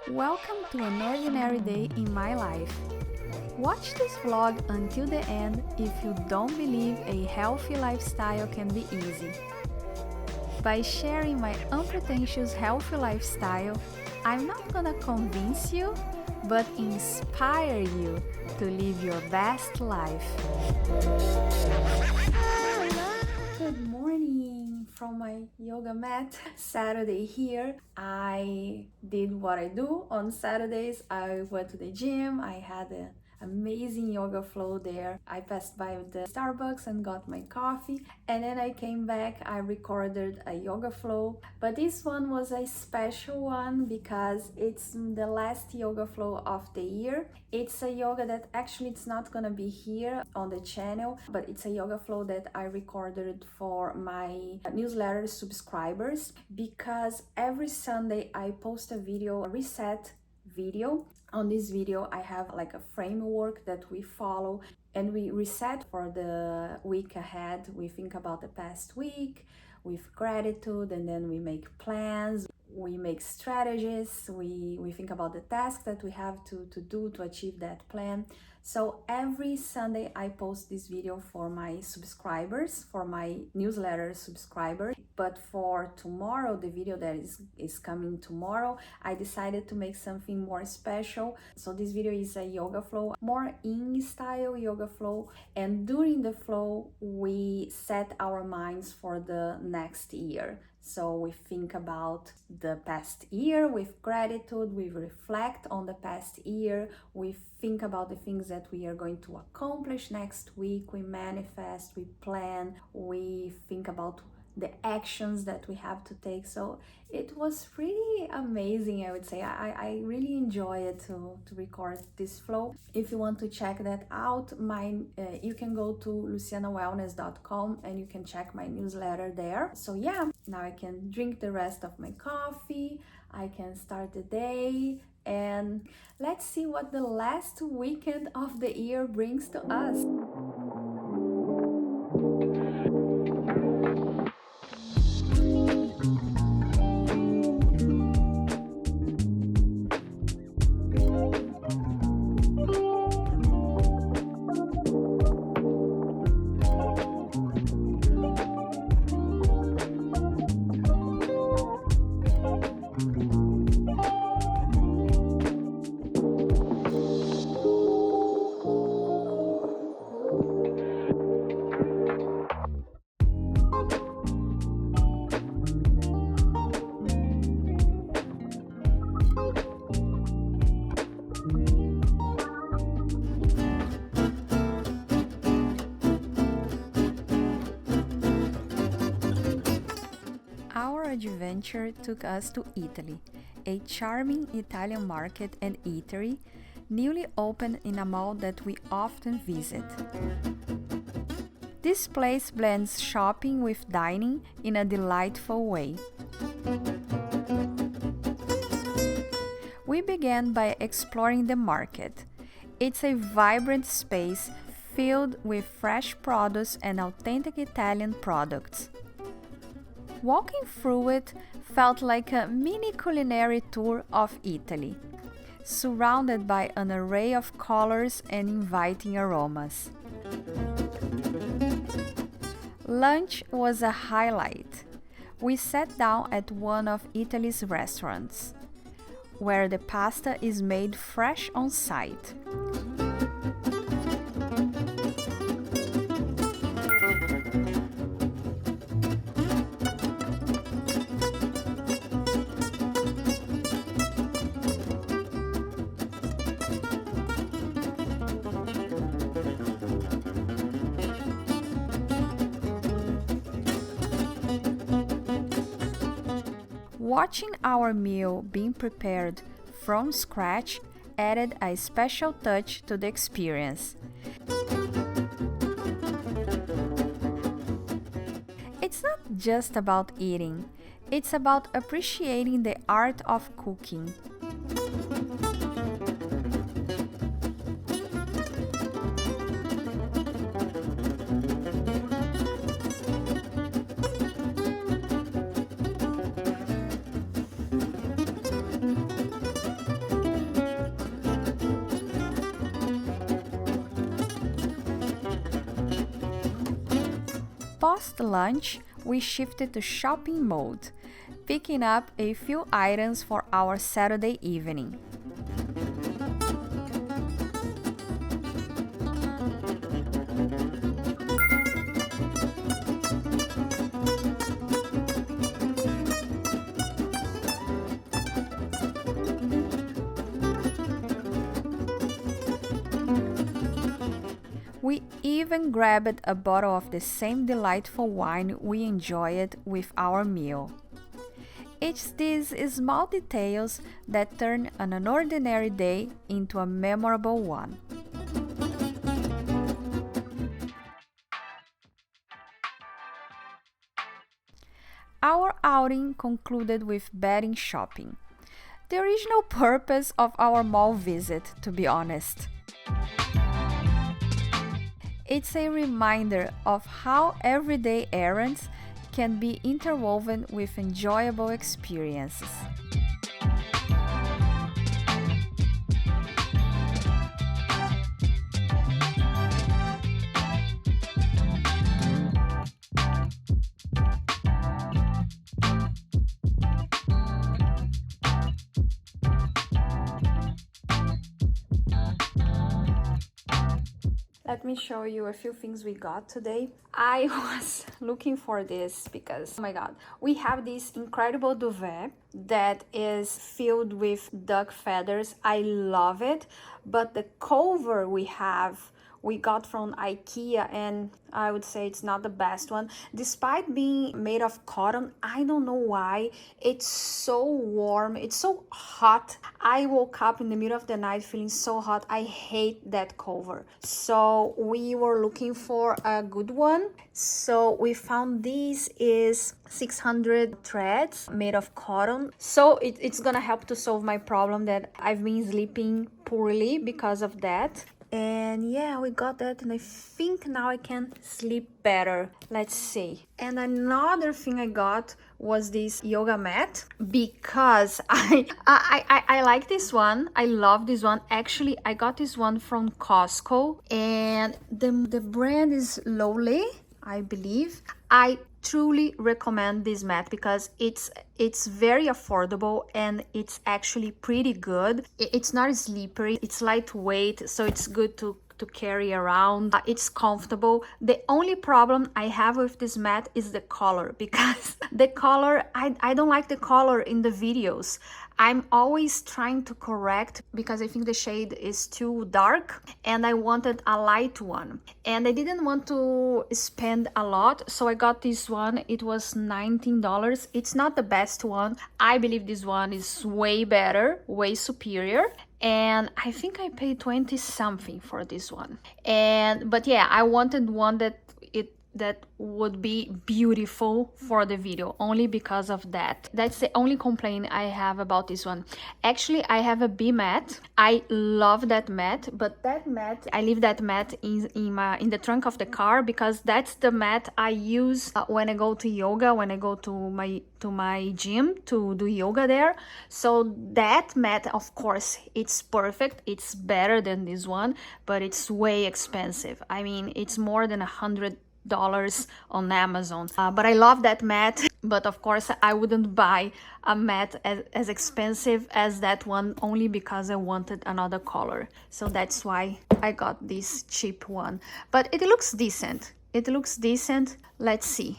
Welcome to an ordinary day in my life. Watch this vlog until the end if you don't believe a healthy lifestyle can be easy. By sharing my unpretentious healthy lifestyle, I'm not gonna convince you, but inspire you to live your best life. Good morning from my yoga mat. Saturday here. I did what I do on Saturdays. I went to the gym. I had an amazing yoga flow there. I passed by the Starbucks and got my coffee, and then I came back. I recorded a yoga flow, but this one was a special one because it's the last yoga flow of the year. It's a yoga that actually it's not gonna be here on the channel, but it's a yoga flow that I recorded for my newsletter subscribers, because every Sunday I post a video, a reset video. On this video I have like a framework that we follow and we reset for the week ahead. We think about the past week with gratitude, and then we make plans, we make strategies, we think about the tasks that we have to do to achieve that plan. So every Sunday I post this video for my subscribers, for my newsletter subscribers. But for tomorrow, the video that is coming tomorrow, I decided to make something more special. So this video is a yoga flow, more in style yoga flow, and during the flow we set our minds for the next year. So we think about the past year with gratitude, we reflect on the past year, we think about the things that we are going to accomplish next week, we manifest, we plan, we think about the actions that we have to take. So it was really amazing, I would say. I really enjoy it to record this flow. If you want to check that out, you can go to lucianawellness.com and you can check my newsletter there. So yeah, now I can drink the rest of my coffee, I can start the day, and let's see what the last weekend of the year brings to us. Our adventure took us to Eataly, a charming Italian market and eatery newly opened in a mall that we often visit. This place blends shopping with dining in a delightful way. We began by exploring the market. It's a vibrant space filled with fresh produce and authentic Italian products. Walking through it felt like a mini culinary tour of Italy, surrounded by an array of colors and inviting aromas. Lunch was a highlight. We sat down at one of Italy's restaurants, where the pasta is made fresh on site. Watching our meal being prepared from scratch added a special touch to the experience. It's not just about eating, it's about appreciating the art of cooking. Post-lunch, we shifted to shopping mode, picking up a few items for our Saturday evening. We even grabbed a bottle of the same delightful wine we enjoyed with our meal. It's these small details that turn an ordinary day into a memorable one. Our outing concluded with bedding shopping. The original purpose of our mall visit, to be honest. It's a reminder of how everyday errands can be interwoven with enjoyable experiences. Let me show you a few things we got today. I was looking for this because, oh my god, we have this incredible duvet that is filled with duck feathers. I love it, but the cover we got from IKEA, and I would say it's not the best one. Despite being made of cotton, I don't know why. It's so warm, it's so hot. I woke up in the middle of the night feeling so hot. I hate that cover. So we were looking for a good one. So we found this is 600 threads made of cotton. So it's gonna help to solve my problem that I've been sleeping poorly because of that. And yeah, we got that, and I think now I can sleep better. Let's see. And another thing I got was this yoga mat because I like this one. I love this one. Actually, I got this one from Costco, and the brand is Lowly, I believe. I truly recommend this mat because it's very affordable and it's actually pretty good. It's not slippery, it's lightweight, so it's good to carry around. It's comfortable. The only problem I have with this mat is the color, because the color, I don't like the color in the videos. I'm always trying to correct because I think the shade is too dark and I wanted a light one. And I didn't want to spend a lot, so I got this one. It was $19. It's not the best one. I believe this one is way better, way superior. And I think I paid 20 something for this one. But yeah, I wanted one that would be beautiful for the video, only because of that. That's the only complaint I have about this one. Actually, I have a B mat. I love that mat, but that mat, I leave that mat in the trunk of the car because that's the mat I use when I go to yoga, when I go to my gym to do yoga there. So that mat, of course, it's perfect. It's better than this one, but it's way expensive. I mean, it's more than $100 on Amazon. But I love that mat. But of course, I wouldn't buy a mat as expensive as that one only because I wanted another color. So that's why I got this cheap one. But it looks decent. It looks decent. Let's see.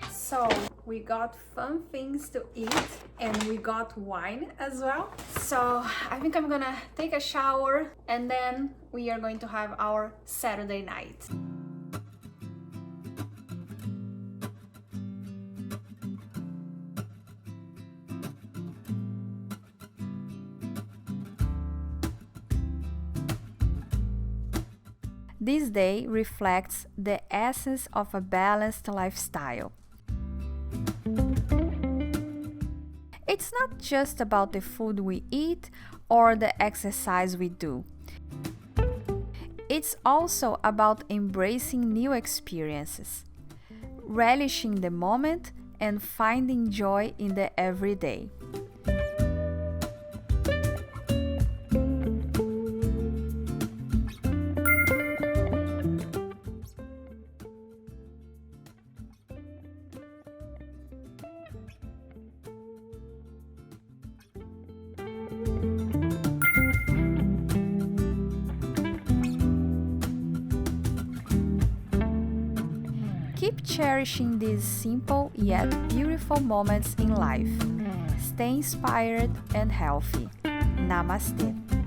So we got fun things to eat and we got wine as well. So I think I'm gonna take a shower and then we are going to have our Saturday night. This day reflects the essence of a balanced lifestyle. It's not just about the food we eat or the exercise we do. It's also about embracing new experiences, relishing the moment, and finding joy in the everyday. Keep cherishing these simple yet beautiful moments in life. Stay inspired and healthy. Namaste.